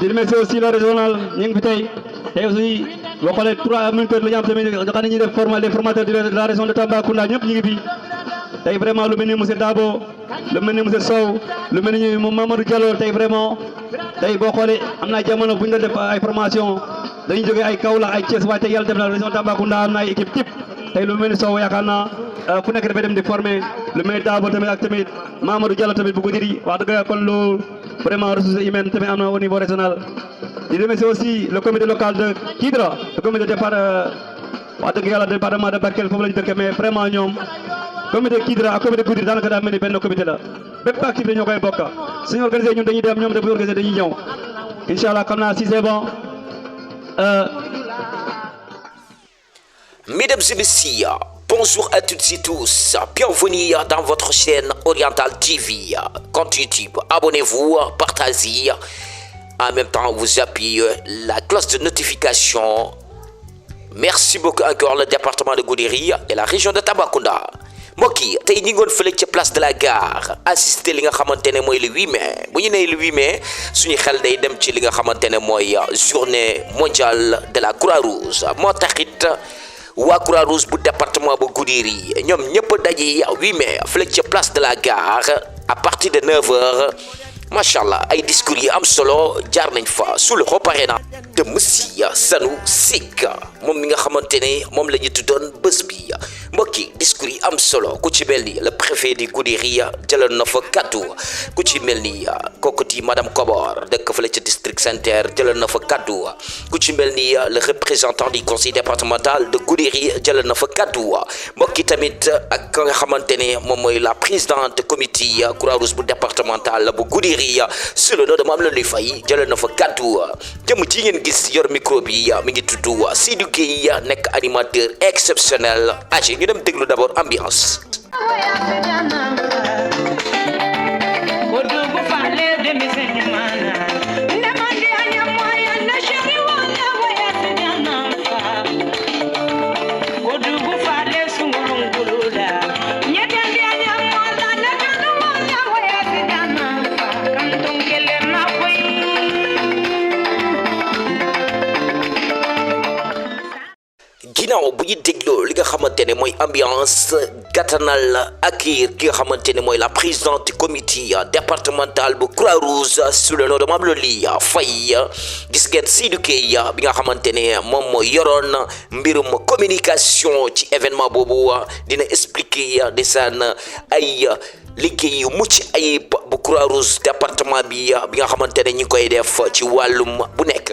di remercier aussi le régional ñu ngi fi tey aussi boo xoolee 3 minutes la ñu am tamit nga xam ne ñuy def les formateurs de la région de Tambacounda ñëpp ñu ngi fi tey vraiment lu mel ni monsieur Dabo lu mel ni monsieur Sow lu mel ni Mamadou Diallo tey vraiment tey boo xoolee am na jamono bu ñu doon def ay formation dañuy jógee ay Kaolack ay Thiès waaye tey yàlla def na région Tambacounda am na ay équipe type tey lu mel ni Sow yaakaar naa fu nekk dafay dem di former lu mel ni Dabo tamit ak tamit Mamadou Diallo tamit bu Goudiri wax dëgg kon loolu vraiment ressources humaines tamit am na au niveau régional. di remercier aussi le comité local de Kidira le comité départ wax dëgg yàlla département de Bakel foofu la ñu dëkk mais vraiment ñoom comité Kidira ak comité Goudiri daanaka daa mel ni benn comité la bépp activité ñoo koy bokk suñu organisé ñun dañuy dem ñoom dañuy organisé dañuy ñëw incha allah xam naa si c'est bon. Mesdames et messieurs, bonjour à toutes et tous, bienvenue dans votre chaîne Oriental TV. Compte YouTube, abonnez-vous, partagez, en même temps vous appuyez la cloche de notification. Merci beaucoup encore le département de Goudiri et la région de Tambacounda. mbokk yi tey ñu ngoon fële ca place de la gare assisté li nga xamante ne mooy le 8 mai bu ñu nee le 8 mai suñu xel day dem ci li nga xamante ne mooy journée mondiale de la Croix-Rouge moo taxit waa Croix-Rouge bu département bu Goudiri ñoom ñëpp daje 8 mai fële ca place de la gare à partir de 9h macha allah ay discours yi am solo jaar nañ fa sous le représentant de monsieur Sanou Seck moom mi nga xamante ne moom la ñu tuddoon bés bi mbokk yi discours yi am solo ku ci mel ni le préfet di Goudiri jëloon na fa kaddu ku ci mel ni kooku di madame Kobor dëkk fële ca district sanitaire jëloon na fa kaddu ku ci mel ni le représentant du conseil départemental de Goudiri jëloon na fa kaddu mbokk yi tamit ak ka nga xamante ne moom mooy la présidente comité Croix-Rouge bu départemental bu Goudiri sur le nom de Mame Loli Faye jëloon na fa kaddu jëm ci ngeen gis yor micro bi mi ngi tudd Seydou Gueye nekk animateur exceptionnel agi ñu dem déglu d'abord ambiance. ginnaaw bu ñu dégloo li nga xamante ne mooy ambiance gàttanal ak ki nga xamante ne mooy la présidente comité départemental bu Croix-Rouge sous le nom de Mame Loli Faye gis ngeen Seydou Gueye bi nga xamante ne moom mooy yoroon mbirum communication ci événement boobu dina expliquer desaan ay liggéey yu mucc ayib bu Croix-Rouge département bi nga xamante ne ñi koy def ci wàllum bu nekk.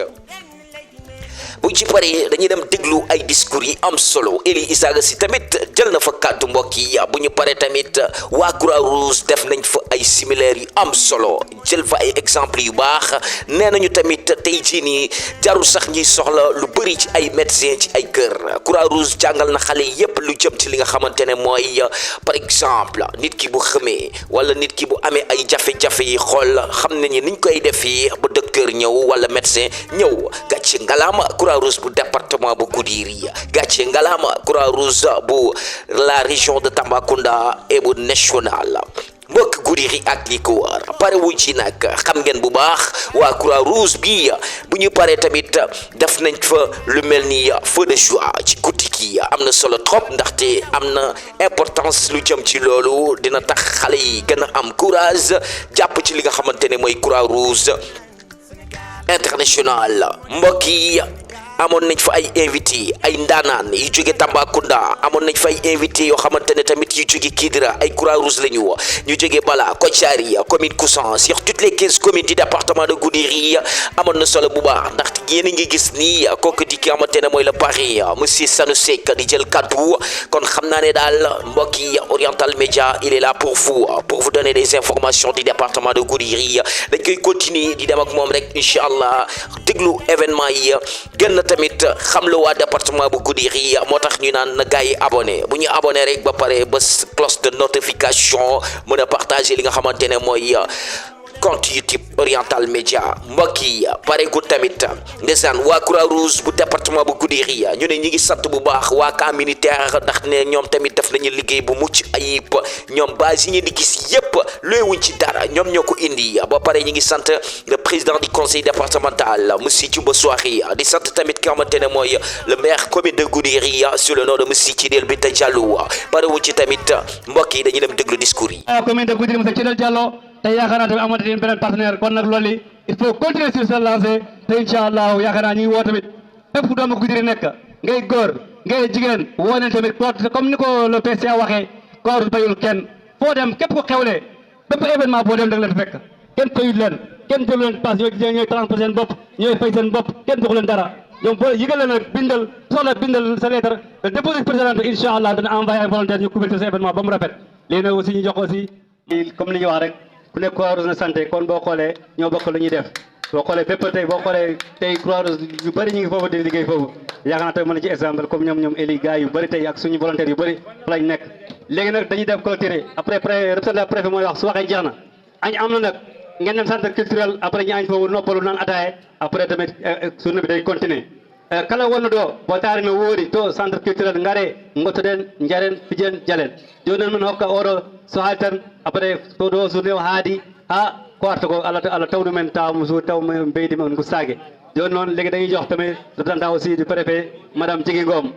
bu ci paree dañuy dem déglu ay discours yi am solo Eli Isaga si tamit jël na fa kàddu mbokk yi bu ñu paree tamit waa Croix-Rouge def nañ fa ay similaires yu am solo jël fa ay exemple yu baax nee nañu tamit tey jii nii jarul sax ñuy soxla lu bëri ci ay médecins ci ay kër Croix-Rouge jàngal na xale yépp lu jëm ci li nga xamante ne mooy par exemple nit ki bu xamee wala nit ki bu amee ay jafe-jafe yi xool xam nañu niñ koy defee ba docteur ñëw wala médecin ñëw gàcce ngalaama Croix-Rouge bu département bu Goudiri gàcce ngalaama Croix-Rouge bu la région de Tambacounda et bu national mbokk Goudiri ak li ko war pare wuñ ci nag xam ngeen bu baax waa Croix-Rouge bi bu ñu paree tamit def nañ fa lu mel ni feu de joie ci guddi gi am na solo trop ndaxte am na importance lu jëm ci loolu dina tax xale yi gën a am courage jàpp ci li nga xamante ne mooy Croix-Rouge international mbokk yi amoon nañ fa ay invité ay ndaanaan yu jóge Tambacounda amoon nañ fa ay invité yoo xamante ne tamit yu jóge Kidira ay Croix-Rouge la ñu jóge Bala Kotiari commune Koussan sur toutes les 15 communes du département de Goudiri amoon na solo bu baax ndaxte yéen a ngi gis nii kooku di ki xamante ne mooy le pari monsieur Sanou Seck di jël kaddu kon xam naa ne daal mbokk yi Oriental Média il est là pour vous donner des informations du département de Goudiri dañ koy continuer di dem ak moom rek incha allah déglu événement yi gën tamit xam la waa département bu Goudiri moo tax ñu naan na gars yi abonné bu ñu abonné rek ba pare ba cloche de notification mën a partager li nga xamante ne mooy compte YouTube Oriental Média mbokk yi pare gu tamit ndeysaan waa Croix-Rouge bu département bu Goudiri ñu ne ñi ngi sant bu baax waa camp militaire ndax ne ñoom tamit def nañu liggéey bu mucc ayib ñoom base yi ngeen di gis yépp looy wuñ ci dara ñoom ñoo ko indi ba pare ñi ngi sant le président du conseil départemental monsieur Thioumba Souari di sant tamit ki nga xamante ne mooy le maire commune de Goudiri sur le nom de monsieur Thidel Binta Diallo pare wuñ ci tamit mbokk yi dañuy dem déglu discours yi. commune de Goudiri monsieur Thidel Diallo te yaakaar naa tamit amati leen beneen partenaire kon nag loolu il faut continuer sur ce lancé te incha allah yaakaar naa ñu ngi woo tamit fépp fu doomu Goudiri nekk ngay góor ngay jigéen woo nañ tamit comme ni ko le PCA waxee koor bayul kenn foo dem képp ko xewle bépp événement boo dem da nga leen fekk kenn fayul leen kenn jëlu leen pass ñooy 30% bopp ñooy fay seen bopp kenn joxu leen dara ñoom boo yëgal leen nag bindal soxla bindal sa lettre déposé président incha allah dana envoyé ay volontaire ñu couvrir sa événement ba mu rafet léegi nag aussi ñu jox aussi comme li ñu wax rek ku nekk Croix-Rouge na santé kon boo xoolee ñoo bokk lu ñuy def boo xoolee bépp tey boo xoolee tey Croix-Rouge yu bëri ñu ngi foofu di liggéey foofu yaakaar naa tey mën na ci exemple comme ñoom Eli gars yu bëri tey ak suñu volontaire yu bëri lañ nekk léegi nag dañuy def clôturer après représentant préfet mooy wax su waxee jeex na añ am na nag ngeen dem centre culturel après ñu añ foofu noppalu naan ataaye après tamit journée bi day continuer kala wonno ɗo bo taari no woori to centre culturel ngare gottoɗen jaren fijen jalen joni min hokka oɗo so haali tan après so ɗo journée o haadi ha ko arta ko Allah tawnu men taw so taw men beydi men gustake joni noon léegi dañuy jox tamit représentant aussi du préfet madame Djigui Ngom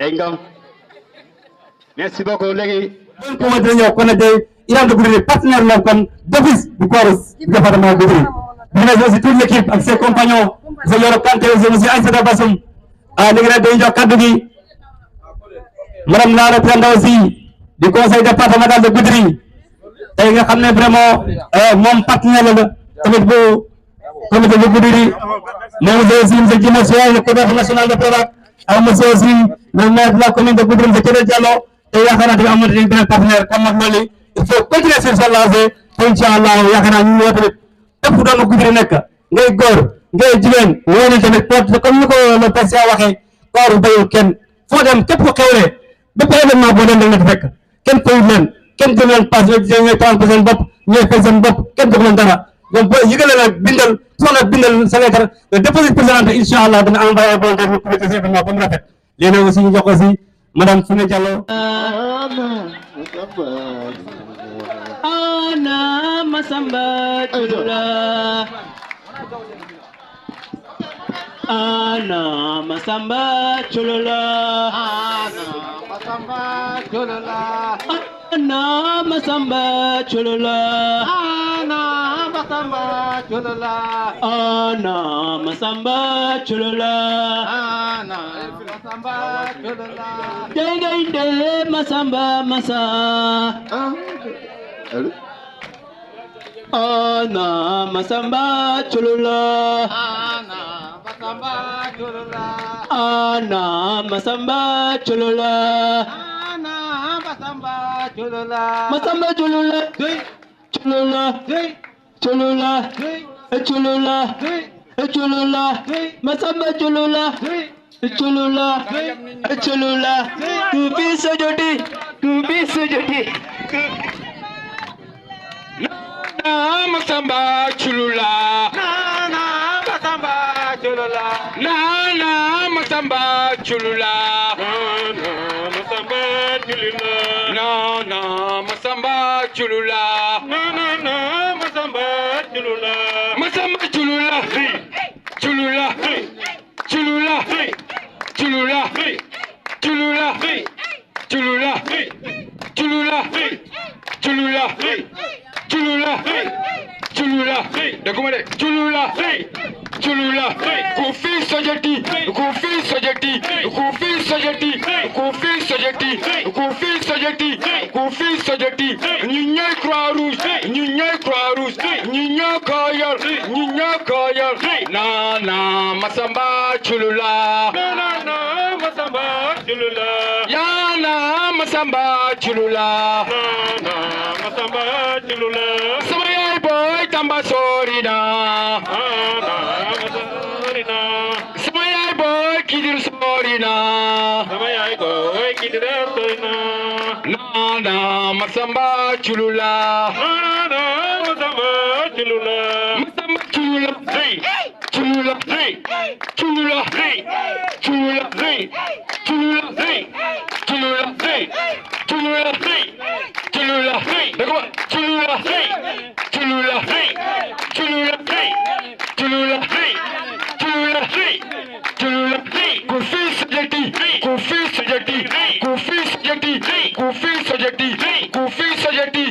Ngom merci beaucoup léegi ko wadde ñëw kono de Iran de Goudiri partenaire la kon d'office du Croix-Rouge du département de Goudiri mais aussi toute l'équipe ak ses compagnons monsieur Yoro Kanté monsieur Aïssata Bassoum léegi nag dañuy jox kaddu gi madame la représentante aussi du conseil départemental de Goudiri tey nga xam ne vraiment moom partenaire la tamit bu comité de Goudiri mais aussi monsieur Djima Sow le coordinateur national de Prodac ak monsieur aussi le maire de la commune de Goudiri monsieur Thidel Diallo te yaakaar naa tamit am na benn partenaire comme nag loolu il faut continuer sur ce lancé te incha allah yaakaar naa ñu ñëw tamit fépp doomu Goudiri nekk ngay góor ngay jigéen woo nañ tamit porte comme ni ko le PCA waxee koor bayul kenn foo dem képp ko xewle bépp événement boo dem da nga fekk kenn fayul leen kenn jël leen pass ñooy 30% bopp ñooy fay seen bopp kenn jox leen dara donc boo yëgale nag bindal soxla bindal sa lettre déposé président incha allah dana envoyé ay volontaire ñu couvrir sa événement ba mu rafet léegi nag aussi ñu jox aussi madame Fune Diallo Ana Masamba Chulula Ana Masamba Chulula Ana Masamba Chulula Ana Masamba Chulula Ana Masamba Chulula Ana Masamba Chulula Dengende Masamba Masa Ana Masamba Chulula Ana Masamba Chulula Ana Masamba Chulula Ana Masamba Chulula Masamba Chulula Chulula Chulula Chulula Chulula Masamba Chulula Chulula Chulula Kubi Sojoti Nana Masamba Chulula Nana Masamba Chulula Nana Masamba Chulula Nana Masamba Chulula Nana Masamba Chulula Nana Masamba Chulula Masamba Chulula Chulula Chulula Chulula Chulula Chulula Chulula Chulula Chulula Chulula daguma de Chulula Chulula Kofi Sojati Kofi Sojati Kofi Sojati Kofi Sojati Kofi Sojati Kofi Sojati ñu ñooy Croix-Rouge ñu ñooy Croix-Rouge ñu ñoo ko yor ñu ñoo ko yor Nana Masamba Chulula Nana Masamba Chulula Yana Masamba Chulula Nana Masamba Chulula sama yaay boy Tamba Sorina sama yaay boy Kidir Sorina sama yaay boy Kidir Sorina Nana Masamba Chulula. Nana Masamba Chulula. Masamba Chulula. Hey. Chulula. Hey. Chulula. Hey. Chulula. Hey. Chulula. Hey. Chulula. Hey. Chulula. Hey. Chulula. Hey. D'accord. Chulula. Hey. Chulula. Hey. Chulula. Hey. Chulula. Hey. Chulula. Hey. Chulula. Hey. Kufi Sajati. Kufi Sajati. Kufi Sajati. Kufi Sajati. Kufi Sajati.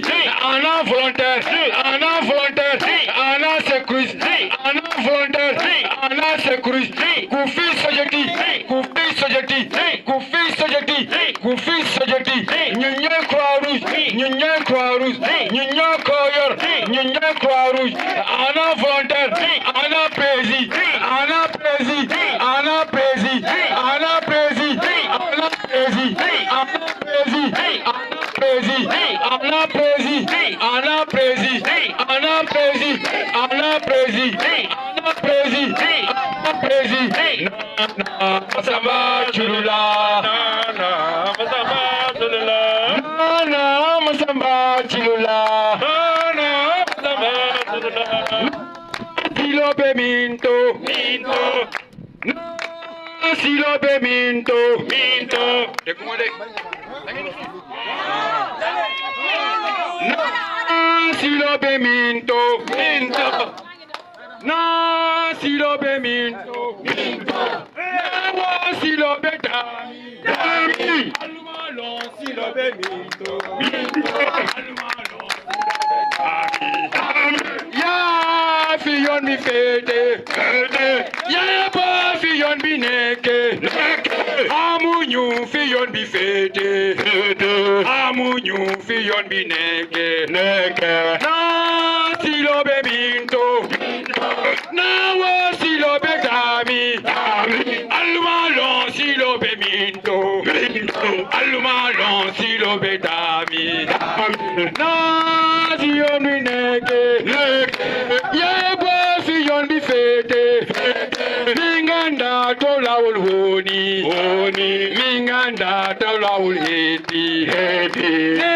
Anna volontaire. Anna volontaire. Anna securus. Anna volontaire. Anna securus. Kufi Sajati. Kufi Sajati. Kufi Sajati. Kufi Sajati. Nyanya Croix Rouge. Nyanya Croix Rouge. Nyanya Koyor. Nyanya Croix Rouge. Anna volontaire. Anna Prési. Anna Prési. Anna Prési. Anna Prési. Anna Prési. Anna Prési. Anna Prési. Anna Prési. Anna Prési. Anna Prési. Anna Prési. Anna Prési. Anna Prési. Nana Masamba Chulula. Nana Masamba Chulula. Nana Masamba Chulula. Nana Masamba Chulula. Silobe Minto. Minto. Silobe Minto. Minto. Décommandez. Silobe Minto. Minto. Silobe Minto. Minto. Silobe Dami. Dami. Alumalon Silobe Minto. Minto. Alumalon Silobe Dami. Ya fiyon mi fete. Fete. Ya ba fiyon bi neke. Neke. Amunyu fiyon bi fete. Fete. Amunyu fiyon bi neke. Neke. Na Silobe Minto. Na wo Silobe Dami. Dami. Alumalon Silobe Minto. Minto. Alumalon Silobe Dami. Dami. Na Siyon bi neke. Neke. Ye bo Siyon bi fete. Fete. Minganda tolawul honi. Honi. Minganda tolawul heti. Heti. Ne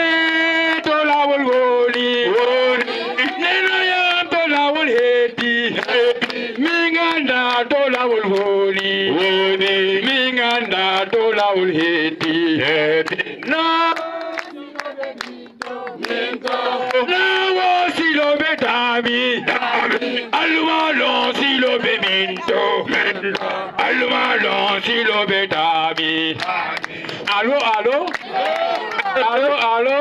tolawul honi. Honi. Nena yam tolawul heti. Heti. Minganda tolawul honi. Honi. Minganda tolawul heti. Heti. Na na wo Silobe Dami. Alumalon Silobe Minto. Alumalon Silobe Dami. Allo, allo? Allo, allo?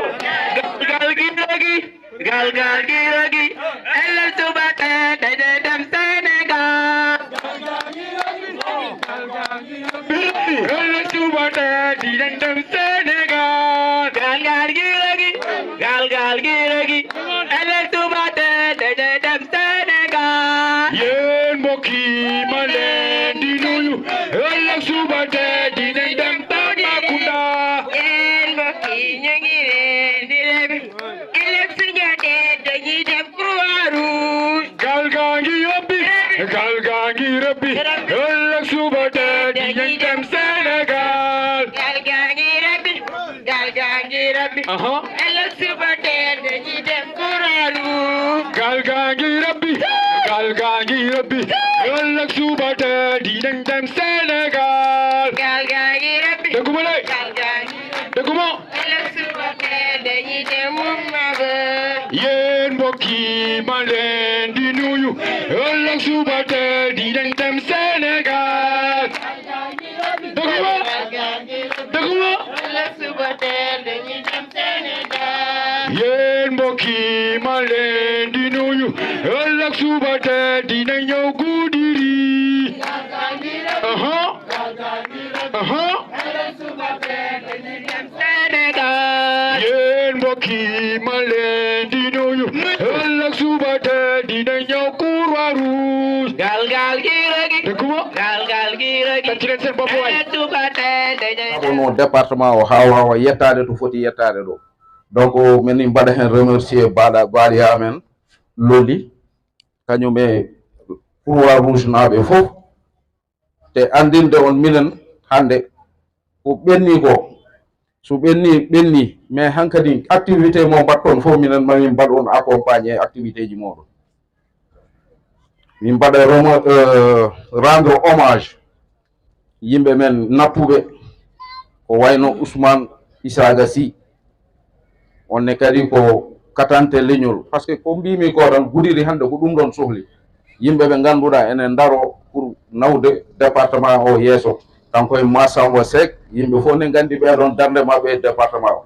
Galgi lagi. Galgi lagi. El subate de dem Senegal. El subate de dem Senegal. Galgi lagi. Galgi lagi. El subate de dem Senegal. Yen moki malen di nuyu. El subate di dem Tambacounda. Yen moki nyangi di lebi. El subate de dem Croix Rouge. Galgangi yobbi. Galgangi rabbi. El subate di dem Senegal. Galgangi rabbi. Galgangi rabbi. El subate de dem Croix Rouge. Galgangi rabbi. Galgangi rabbi. El subate di dem Senegal. Galgangi rabbi. Degumale. Galgangi. Degumo. El subate de dem Mumaba. Yen mbokki malen di nuyu. El subate di dem Senegal. Degumo. Degumo. El subate de dem Senegal. Yen mbokki malen di nuyu. El subate di ñëw Goudiri. Yéen mbokk yi ma leen di nuyu. Ëllëg suba te dina ñëw Croix Rouge. Galgal gi regi. Dëgguma. Galgal gi regi. Tacci leen seen bopp waay. Kono département o hawa yettade to foti yettade ɗo. Donc min mbaɗa hen remercier baɗi amen lolli kañum e Croix Rouge naɓe fof te andinde on minen hande ko ɓenni ko so ɓenni mais hankadi activité mo mbatton fof minen mami mbaɗon accompagné activité ji moɗon min mbaɗa rendre hommage yimɓe men nattuɓe ko wayno Ousmane Isaga Sy onne kadi ko katante leñol par ce que ko mbimi ko tan Goudiry hande ko ɗum ɗon sohli yimɓe ɓe ganduɗa enen daro pour nawde département o yeeso kanko e Massamba Seck yimɓe fof ne gandi ɓeɗon darde mabɓe e département o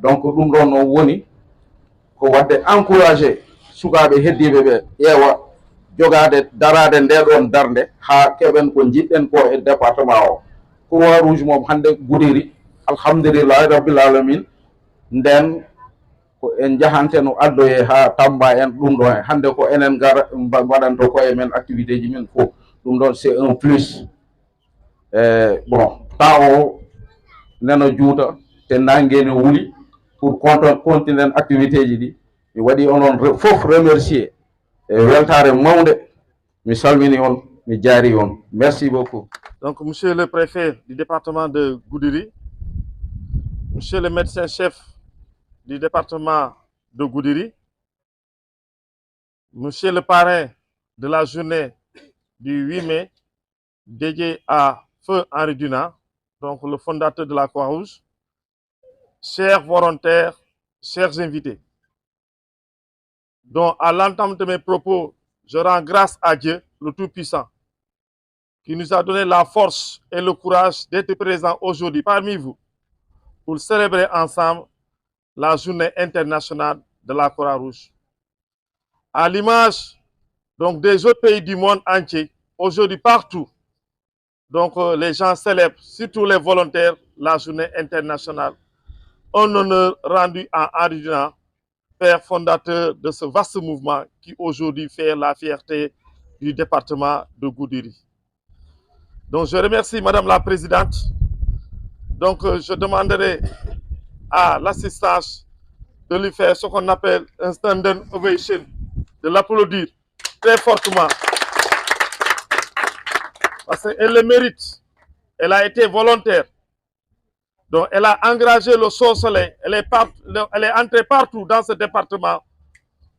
donc ɗum ɗon o woni ko wadde encouragé sukaɓe heddiɓe ɓe ƴeewa jogade darade ndeɗon darde ha keɓen ko jiɗɗen ko e département o Croix Rouge mom hande Goudiry alhamdulillahi rabbil alamin nden ko en jahanteno addoye ha Tamba en ɗum ɗon e hande ko enen gara mbaɗanto koye men activité ji men fof ɗum ɗon c'est un plus bon temps o neno juuta te nangueni wuuli pour continuen activité ji ɗi mi waɗi onon fof remercier e weltare mawde mi salmini on mi jaari on merci beaucoup. Donc monsieur le préfet du département de Goudiry, monsieur le médecin-chef du département de Goudiry, monsieur le parrain de la journée du 8 mai dédiée à Feu Henri Dunant, donc le fondateur de la Croix-Rouge, chers volontaires, chers invités, dont à l'entame de mes propos, je rends grâce à Dieu, le Tout-Puissant, qui nous a donné la force et le courage d'être présents aujourd'hui parmi vous pour célébrer ensemble la journée internationale de la Croix-Rouge. À l'image donc des autres pays du monde entier, aujourd'hui partout, donc les gens célèbrent, surtout les volontaires, la journée internationale. Un honneur rendu à Henri Dunant, père fondateur de ce vaste mouvement qui aujourd'hui fait la fierté du département de Goudiry. Donc je remercie Madame la Présidente. Donc je demanderai à l'assistance de lui faire ce qu'on appelle un standing ovation, de l'applaudir très fortement. Parce qu'elle le mérite. Elle a été volontaire. Donc elle a engagé le soleil. Elle est entrée partout dans ce département.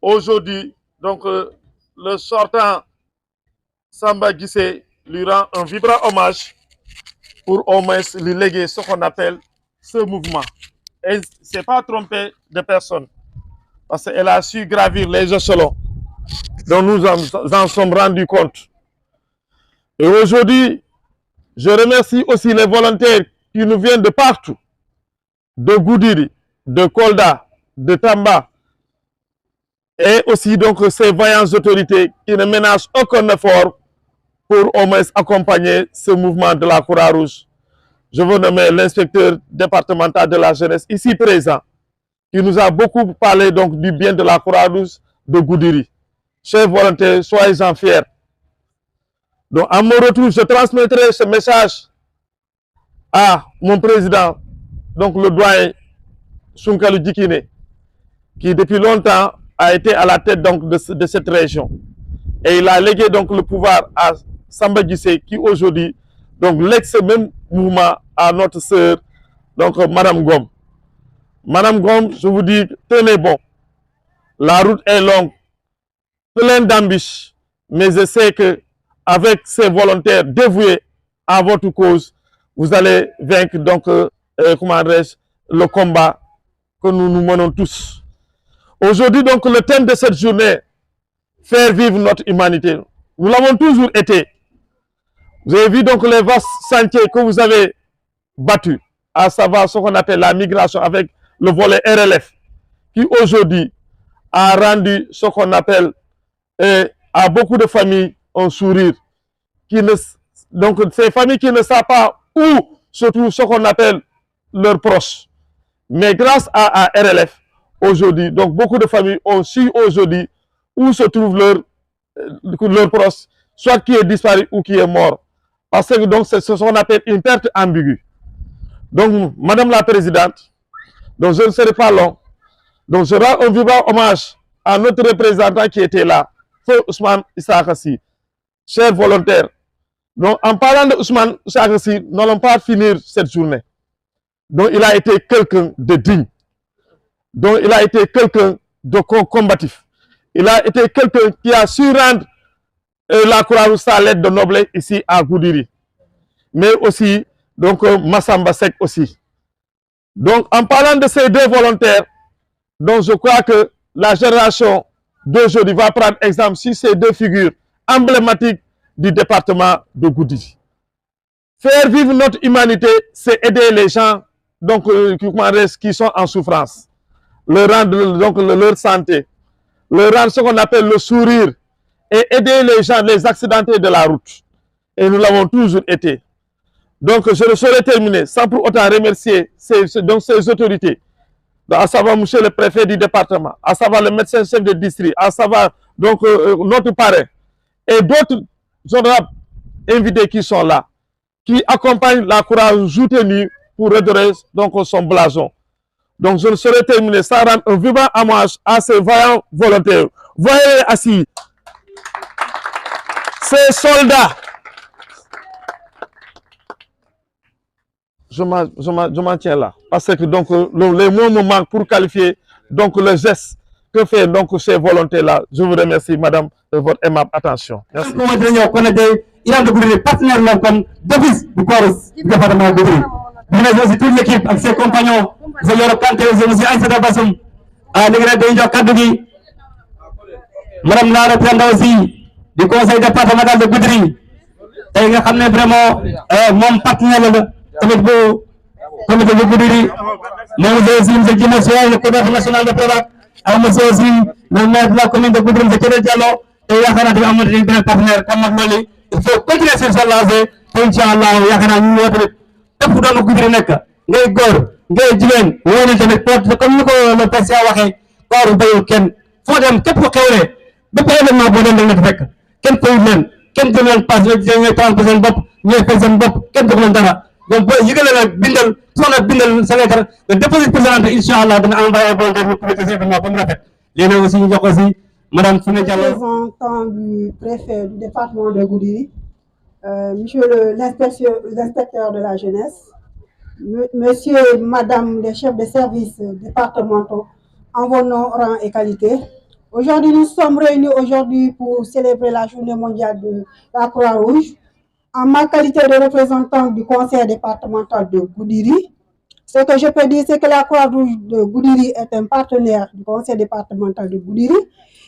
Aujourd'hui, donc le sortant Samba Guissé lui rend un vibrant hommage pour au moins lui léguer ce qu'on appelle ce mouvement. Et ne s'est pas trompé de personne. Parce qu'elle a su gravir les échelons dont nous en sommes rendus compte. Et aujourd'hui, je remercie aussi les volontaires qui nous viennent de partout, de Goudiry, de Kolda, de Tamba, et aussi donc ces vaillantes autorités qui ne ménagent aucun effort pour au moins accompagner ce mouvement de la Croix-Rouge. Je veux nommer l'inspecteur départemental de la jeunesse ici présent, qui nous a beaucoup parlé donc du bien de la Croix-Rouge de Goudiry. Chers volontaires, soyez-en fiers. Donc, à mon retour, je transmettrai ce message à mon président, donc le doyen Sounkalou Djikine, qui depuis longtemps a été à la tête donc de cette région. Et il a légué donc le pouvoir à Samba Guissé, qui aujourd'hui donc lègue ce même mouvement à notre sœur, donc Madame Gom. Madame Gom, je vous dis, tenez bon. La route est longue, pleine d'ambition, mais je sais que avec ces volontaires dévoués à votre cause, vous allez vaincre donc le combat que nous menons tous. Aujourd'hui, donc, le thème de cette journée, faire vivre notre humanité. Nous l'avons toujours été. Vous avez vu donc les vastes sentiers que vous avez battus, à savoir ce qu'on appelle la migration avec le volet RLF, qui aujourd'hui a rendu ce qu'on appelle à beaucoup de familles un sourire. Donc ces familles qui ne savent pas où se trouve ce qu'on appelle leurs proches. Mais grâce à RLF, aujourd'hui, donc beaucoup de familles ont su aujourd'hui où se trouve leur proche, soit qui est disparu ou qui est mort. Parce que donc c'est ce qu'on appelle une perte ambiguë. Donc, Madame la Présidente, donc je ne serai pas long. Donc je rends un vibrant hommage à notre représentant qui était là, Feu Ousmane Isaga Sy. Chers volontaires, donc en parlant de Ousmane Isaga Sy, nous n'allons pas finir cette journée. Donc il a été quelqu'un de digne. Donc il a été quelqu'un de combatif. Il a été quelqu'un qui a su rendre la Croix-Rouge sa lettre de noblesse ici à Goudiri. Mais aussi, donc Massamba Sek aussi. Donc en parlant de ces deux volontaires, donc je crois que la génération d'aujourd'hui va prendre exemple sur ces deux figures emblématiques du département de Goudiri. Faire vivre notre humanité, c'est aider les gens donc, qui sont en souffrance, leur rendre donc, leur santé, leur rendre ce qu'on appelle le sourire et aider les gens, les accidentés de la route. Et nous l'avons toujours été. Donc je ne saurais terminer sans pour autant remercier ces autorités, à savoir monsieur le préfet du département, à savoir le médecin chef de district, à savoir donc notre parrain et d'autres honorables invités qui sont là, qui accompagnent la Croix-Rouge soutenue pour redorer donc son blason. Donc je ne saurais terminer sans rendre un vivant hommage à ces vaillants volontaires. Voyez assis, ces soldats. Je m'en tiens là. Parce que donc, les mots me manquent pour qualifier donc, le geste que fait donc, ces volontaires-là. Je vous remercie, madame, de votre aimable attention. Merci. Il a de partenaire comme d'office du corps du département de Goudiri. Je remercie aussi toute l'équipe avec ses compagnons. Je leur Kanté, je remercie Aïssata Bassoum. À l'égard de Indjo Kadougi. Madame la représentante aussi du conseil départemental de Goudiri. Et il y a vraiment mon partenaire. Avec vous, comité de Goudiri, mais vous aussi, monsieur Djimé, le comité national de Provac, monsieur aussi, le maire de la commune de Goudiri, monsieur Kéré Diallo, et Yakana de Amadou, un partenaire comme Magmali. Il faut continuer sur ce lancé, pour Inch'Allah, Yakana, nous, tout pour nous Goudiri nek, ngay gor, ngay jigen, wone tamit porte, comme nous, le passé à Waké, corps bayou ken, faut dem, képp ko xewlé, bépp événement bo dem da nga fekk, ken koy len, ken do len pass, ñoy 30% bop, ñoy fay sen bop, ken do len dara. Donc boo yëgalee nag bindal soxna bindal sa lettre le déposit président incha allah dina envoyé volontaire ñu publier ces événements ba mu rafet léegi aussi ñu jox aussi madame Fune Diallo. Représentant du préfet du département de Goudiri, monsieur l'inspecteur de la jeunesse, monsieur et madame les chefs de services départementaux en vos noms, rang et qualité. Aujourd'hui, nous sommes réunis aujourd'hui pour célébrer la journée mondiale de la Croix-Rouge. En ma qualité de représentant du conseil départemental de Goudiri, ce que je peux dire, c'est que la Croix-Rouge de Goudiri est un partenaire du conseil départemental de Goudiri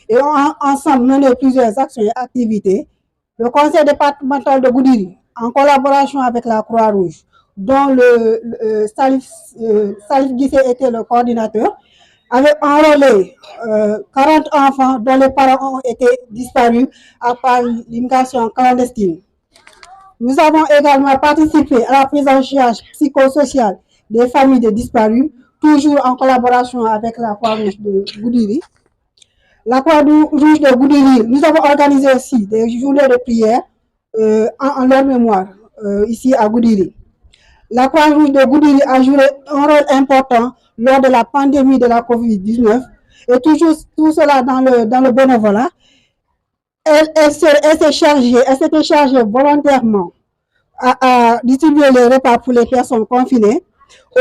et on a ensemble mené plusieurs actions et activités. Le conseil départemental de Goudiri, en collaboration avec la Croix-Rouge, dont le Salif Guissé était le coordinateur, avait enrôlé 40 enfants dont les parents ont été disparus à part l'immigration clandestine. Nous avons également participé à la prise en charge psychosociale des familles de disparus, toujours en collaboration avec la Croix-Rouge de Goudiri. La Croix-Rouge de Goudiri, nous avons organisé aussi des journées de prière en leur mémoire, ici à Goudiri. La Croix-Rouge de Goudiri a joué un rôle important lors de la pandémie de la COVID-19 et toujours tout cela dans le bénévolat. Elle s'était chargée volontairement à distribuer les repas pour les personnes confinées,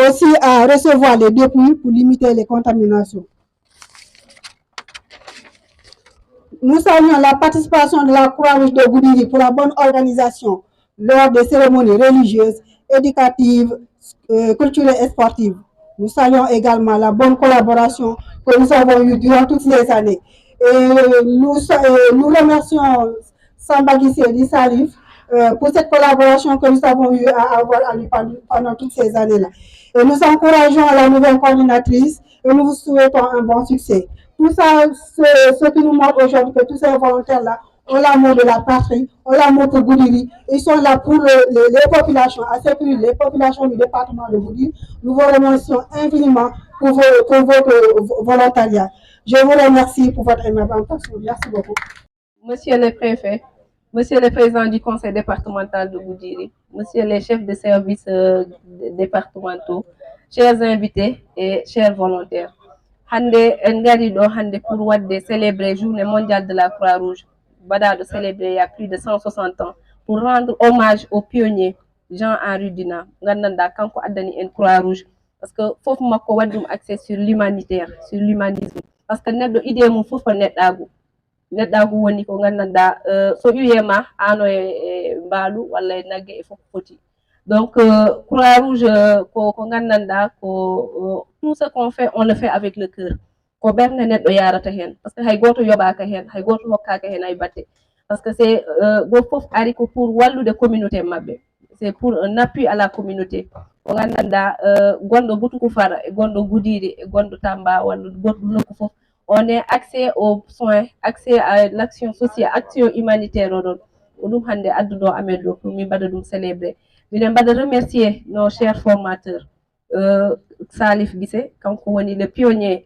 aussi à recevoir les dépouilles pour limiter les contaminations. Nous saluons la participation de la Croix-Rouge de Goudiri pour la bonne organisation lors des cérémonies religieuses, éducatives, culturelles et sportives. Nous saluons également la bonne collaboration que nous avons eue durant toutes ces années. Et nous remercions Samba Guissé du Salif pour cette collaboration que nous avons eu à avoir pendant toutes ces années-là. Et nous encourageons la nouvelle coordinatrice et nous vous souhaitons un bon succès. Tout ça, ce qui nous montre aujourd'hui que tous ces volontaires-là ont l'amour de la patrie, ont l'amour pour Goudiri. Ils sont là pour les populations, à sécuriser les populations du département de Goudiri. Nous vous remercions infiniment pour votre volontariat. Je vous remercie pour votre aimable attention. Merci beaucoup. Monsieur le préfet, monsieur le président du conseil départemental de Goudiri, monsieur les chefs de services départementaux, chers invités et chers volontaires. Hande ngari do hande pour wadde célébrer journée mondiale de la Croix-Rouge. Bada de célébrer il y a plus de 160 ans pour rendre hommage aux pionniers Jean-Henri Dunant gandanɗa kanko addani en croix rouge parce que fof makko waɗi ɗum accès sur l'humanitaire sur l'humanisme par ce que neɗɗo idée mum fof ko neɗɗagu woni ko gandanɗa so ƴuyema ano e mbaalu walla e nagge e fof foti donc croix rouge ko gandanɗa ko tout ce qu'on fait on le fait avec le cœur ko ɓernde neɗɗo yarata hen par ce que hay goto yoɓaka hen hay goto hokkaka hen ay batte parce que c'est go fof ari ko pour wallude communauté mabɓe c'est pour un appui à la communauté ko gandanɗa gonɗo Boutoukou Fara e gonɗo Goudiri e gonɗo Tamba walla goɗɗo nokku fof on est accès aux soins accès à l'action sociale action humanitaire oɗon ko ɗum hande adduɗo amen ɗo pour min mbaɗa ɗum célébrer minen mbaɗa remercier nos chers formateurs Salif Guissé kanko woni le pionnier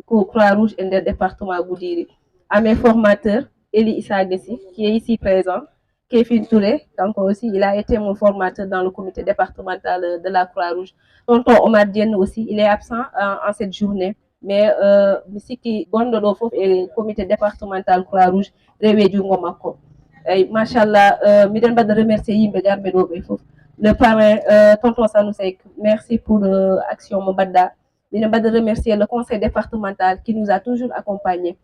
ko Croix Rouge e nder département Goudiri à mes formateurs Eli Issa Gessi qui est ici présent Kéfine Touré, donc aussi, il a été mon formateur dans le comité départemental de la Croix-Rouge. Tonton Omar Diène aussi, il est absent en cette journée. Mais ici qui gondolo fof et comité départemental Croix-Rouge, rewe jungo makko. Machallah, miɗen mbaɗa remercier yimɓe garɓe ɗo ɓe fof. Le parrain tonton Sanou Seck, merci pour action mo mbaɗɗa. Miɗen mbaɗa remercier le conseil départemental qui nous a toujours accompagnés.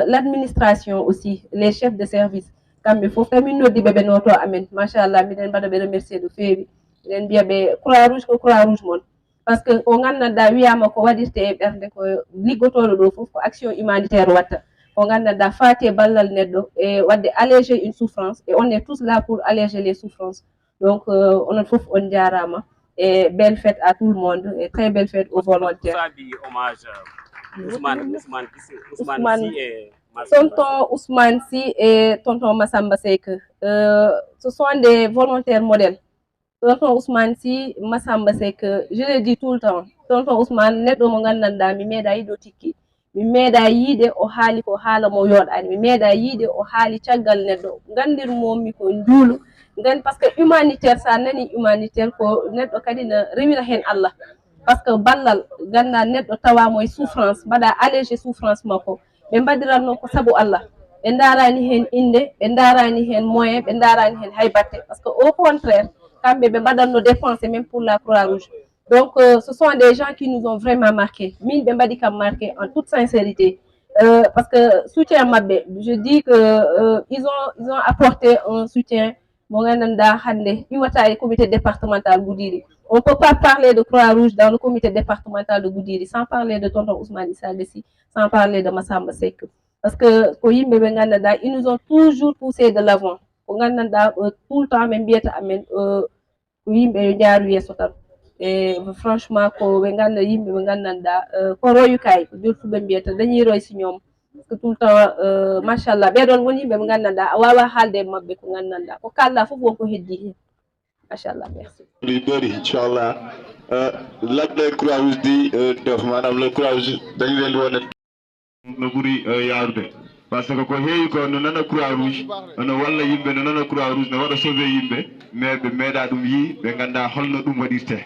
L'administration aussi, les chefs de service. kamɓe fof tamin noddiɓe ɓe noto amen machallah miɗen mbaɗa ɓe remercier no feewi miɗen mbiya ɓe croix rouge ko croix rouge moon par ce que ko gandanɗa wiyama ko waɗirte e ɓerde ko liggotoɗo ɗo fof ko action humanitaire watta ko gandanɗa faati ballal neɗɗo e wadde alléger une souffrance et on est tous là pour alléger les souffrances donc onon fof on jarama et belle fête à tout le monde et très belle fête aux volontaires Ousmane tonton Ousmane Sy et tonton Massamba Seck ce sont des volontaires modèles tonton Ousmane Sy Massamba Seck je le dis tout le temps tonton Ousmane neɗɗo mo gandanɗa mi meeɗa yiiɗo tikki mi meeɗa yiide o haali ko haala mo yoɗani mi meeɗa yiide o haali caggal neɗɗo gandirmomi ko njuulu gan par ce que humanitaire sa nani humanitaire ko neɗɗo kadi ne rewira hen Allah par ce que ballal ganda neɗɗo tawamo e souffrance mbaɗa alléger souffrance makko ɓe mbadiranno ko saabu Allah ɓe darani hen inde ɓe darani hen moyen ɓe darani hen hay batte par ce que au contraire kamɓe ɓe mbaɗanno dépenser même pour la croix rouge donc ce sont des gens qui nous ont vraiment marqué min ɓe mbaɗi kam marqué en toute sincérité parce que soutien mabɓe je dis que ils ont apporté un soutien mo gandanɗa hande iwata e comité départemental Goudiri on ne peut pas parler de croix rouge dans le comité départemental de Goudiri sans parler de tonton Ousmane Issa Gessi sans parler de Massamba Seck parce que ko yimɓe ɓe gandanɗa ils nous ont toujours poussé de l'avant ko gandanɗa tout le temps ɓe mbiyata amen ko yimɓe yo jaaru yeeso tan e franchement ko ɓe ganda yimɓe ɓe gandanɗa ko royukayi ko jurtu ɓe mbiyata dañi roy si ñoom parce que tout le temps machallah ɓeɗon woni yimɓe ɓe gandanɗa a wawa haalde e mabɓe ko gandanɗa ko kalɗa fof wonko heddi hen machallah merci bëri inchallah laɓɗe croix rouge di def manam le croix rouge dañu leen di wone no ɓuuri yaarude par ce que ko heewi ko no nana croix rouge no walla yimɓe no nana croix rouge no waɗa sauvé yimɓe mais ɓe meeɗa ɗum yi ɓe ganda holno ɗum waɗirte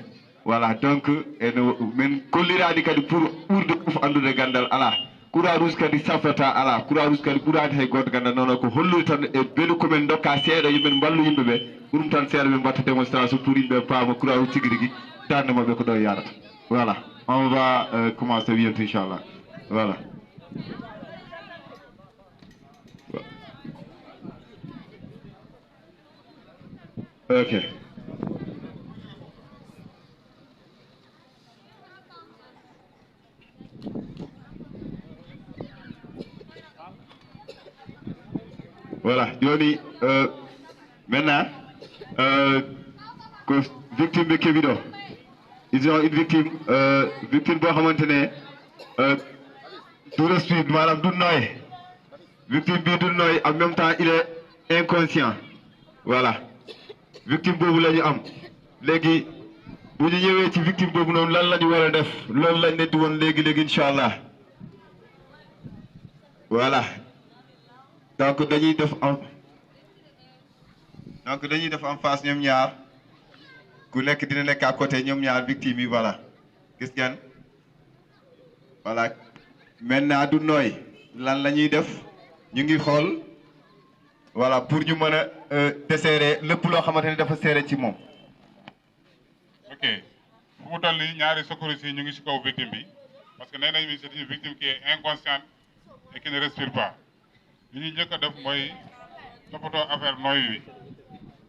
voilà donc eno min kollirani kadi pour ɓurde fof andude gandal ala croix rouge kadi safrata ala croix rouge kadi ɓurani hay goto ganda noon ko hollude tan e beelu komin dokka seeɗa yimɓe ballu yimɓeɓe ɗum tan seeɗa ɓe mbatta démonstration pour yimɓe paama croix rouge tigui rigui tande mabɓe ko ɗo yarata voilà on va commencer bientôt inchallah voilà ok voilà joni maintenant ko victime ɓe keeɓi ɗo ils ont une victime victime boo xamante ne du respire maanaam du nooy victime bi du nooy en même temps il est inconscient voilà victime boobu la ñu am léegi bu ñu ñëwee ci victime boobu noonu lan la ñu war a def loolu lañ leen di woon léegi incha allah voilà donc dañuy def en face ñoom ñaar ku nekk dina nekk à côté ñoom ñaar victime yi voilà gis ngeen voilà maintenant du nooy lan la ñuy def ñu ngi xool voilà pour ñu mën a desserrer lépp loo xamante ne dafa serré ci moom ok fu mu toll nii ñaari secouristes yi ñu ngi si kaw victime bi parce que nee nañ c'est une victime qui est inconsciente et qui ne respire pas li ñuy njëkk a def mooy toppatoo affaire noyyi wi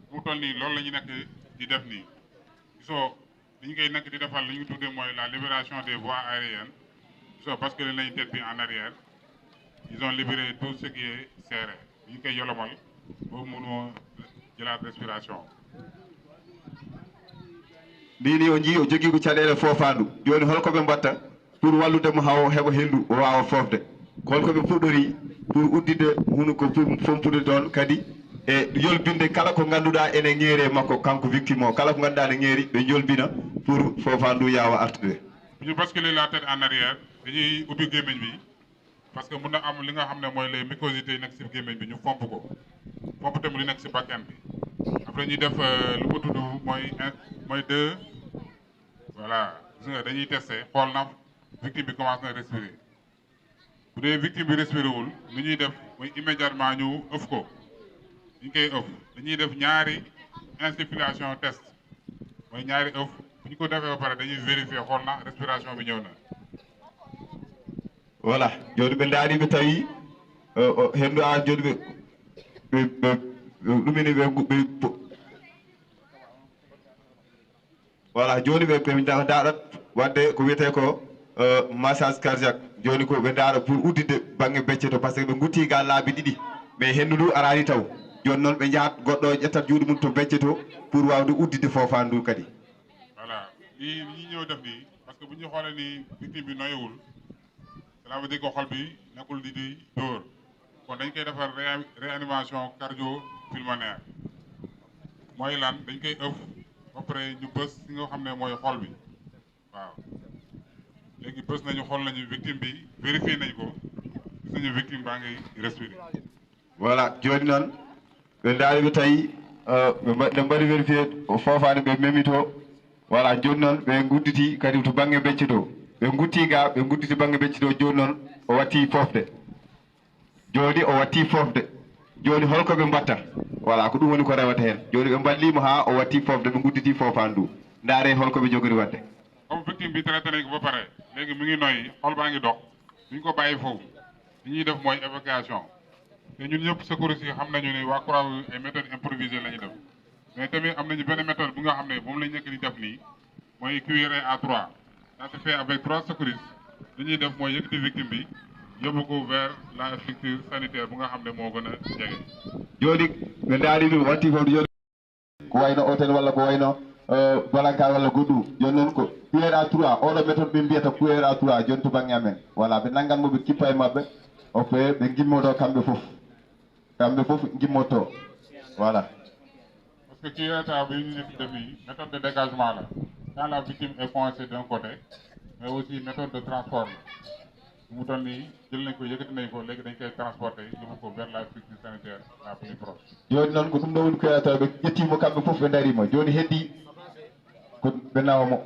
fu mu toll nii loolu la ñu nekk di def nii gisoo li ñu koy nekk di defal li ñu tuddee mooy la libération des voies aériennes gisoo parce que li nañ tête bi en arrière ils ont libéré tout ce qui est serré li ñu koy yolomal boobu mënoo jëlaat respiration. ndini o jii o jogii ko caɗeele foofaandu jooni holko ɓe mbatta pour wallude mo haw heɓa henndu o waawa foofde holko ɓe puɗɗori pour uddide hunuko pour fompude ɗon kadi e yolbinde kala ko ngannduɗaa ene ŋeeri makko kanko victime o kala ko ngannduɗaa ne ŋeeri ɓe jolbina pour foofaandu yaawa artude. bu ñu basculer la tête en arrière dañuy ubbi gémmiñ bi parce que mun na am li nga xam ne mooy les mucosités yi nekk si gémmiñ bi ñu fomp ko fomp tamit li nekk si bakkan bi après ñuy def lu ko tudd mooy deux voilà gis nga dañuy testé xool na victime bi commence na respirer bu dee victime bi respiré wul lu ñuy def mooy immédiatement ñu ëf ko ñu koy ëf dañuy def ñaari insufflation test mooy ñaari ëf bu ñu ko defee ba pare dañuy vérifier xool na respiration bi ñëw na. voilà jooni ɓe ndaariɓe tawi henndu a jooni ɓe ɗumini ɓe voilà joni ɓe daɗat wadde ko wiyete ko massage cardiaque joni ko ɓe daara pour uddide banggue becceto par ce que ɓe gutti ga laabi ɗiɗi mais hendu ndu arani taw joni noon ɓe jahat goɗɗo ƴettat juuɗe mum to becceto pour wawde uddide fofan ndu kadi. voilà lii ñi ñëw def nii parce que bu ñu xoolee ni victime bi noyewul cela veut dire que xol bi nekkul di dóor kon dañ koy defar réanimation cardio-pulmonaire mooy lan dañ koy ëf ba pare ñu bës si nga xam ne mooy xol bi waaw léegi bës nañu xool nañu victime bi vérifié nañ ko gis nañu victime baa ngi respirer. voilà joni noon ɓe ndaariɓe tawi ɓe mbaɗi vérifié fofani ɓe memito voilà joni noon ɓe gudditi kadi to banggue becce to ɓe gutti ga ɓe gudditi banggue becce to joni noon o watti fofde joni o watti fofde joni holko ɓe mbatta voilà ko ɗum woni ko rewata hen joni ɓe ballimo ha o watti fofde ɓe gudditi fofandu ndaare holko ɓe jogori wadde. comme victime bi traité nañ ko ba pare léegi mi ngi noyyi xol baa ngi dox duñ ko bàyyi foofu li ñuy def mooy évacuation te ñun ñëpp secouristes yi xam nañu ne waa Croix-Rouge ay méthodes improvisées la ñuy def mais tamit am nañu benn méthode bu nga xam ne moom lañ nekk di def nii mooy cuillère à 3 ça se fait avec 3 secouristes li ñuy def mooy yëkkati victime bi yóbbu ko vers la structure sanitaire bu nga xam ne moo gën a jege. joni ɓe ndaari ɗum watti fofde joni ko wayno hôtel walla ko wayno balanka walla goɗɗum joni noon ko cuillère à 3 oɗo méthode ɓe mbiyata cuillère à 3 joni to banggue amen voilà ɓe nangganmo ɓe kippa e mabɓe ope ɓe gimmoto kamɓe fof gimmoto voilà. parce que cuillère à bi ñu nekk def nii méthode de dégagement la quand la victime est coincée d'un côté mais aussi méthode de transport la mu toll nii jël nañ ko yëkkati nañ ko léegi dañ koy transporter yóbbu ko vers la structure sanitaire la plus proche. joni noon ko ɗum ɗo woni koyata ɓe ƴettimo kamɓe fof ɓe darima joni heddi ko ɓe nawamo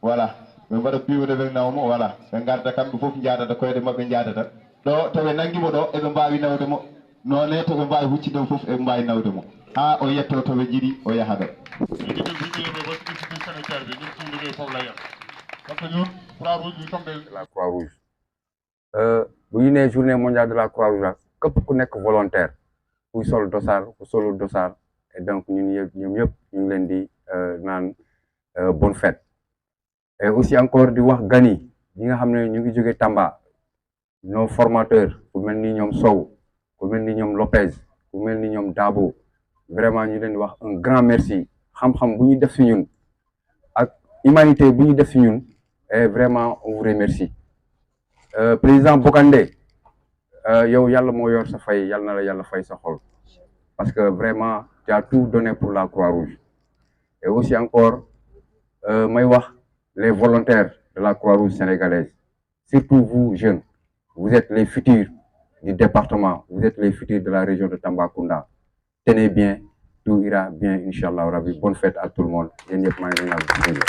voilà ɓe mbaɗa piwde ɓe nawmo voilà ɓe garda kamɓe fof jadata koyɗe mabɓe jadata ɗo to ɓe nanguimo ɗo eɓe mbawi nawde mo nonne to ɓe mbawi huccidemo fof eɓe mbawi nawde mo ha o yetto to ɓe jiiɗi o yaha ɗo. léegi ñun bu ñu yemee ba structure sanitaire bi ñun suñu liggéey foofu la yem parce que ñun Croix-Rouge nous sommes des. la Croix-Rouge bu ñu nee journée mondiale de la Croix-Rouge la képp ku nekk volontaire kuy sol dossard ku solul dossard et donc ñun yëpp ñoom ñëpp ñu ngi leen di naan bonne fête et aussi encore di wax gan yi ñi nga xam ne ñu ngi jóge Tamba nos formateurs ku mel ni ñoom Sow ku mel ni ñoom Lopez ku mel ni ñoom Dabo vraiment ñu leen di wax un grand merci xam-xam bu ñu def si ñun ak humanité bu ñu def si ñun et vraiment on vous remercie. Président Bokandé yow yàlla moo yor sa fay yàlla na la yàlla fay sa xol parce que vraiment tu as tout donné pour la Croix-Rouge et aussi encore may wax les volontaires de la Croix-Rouge sénégalaise surtout vous jeunes vous êtes les futurs du département vous êtes les futurs de la région de Tambacounda tenez bien tout ira bien inchallah rabbi bonne fête à tout le monde yéen ñëpp maa ngi leen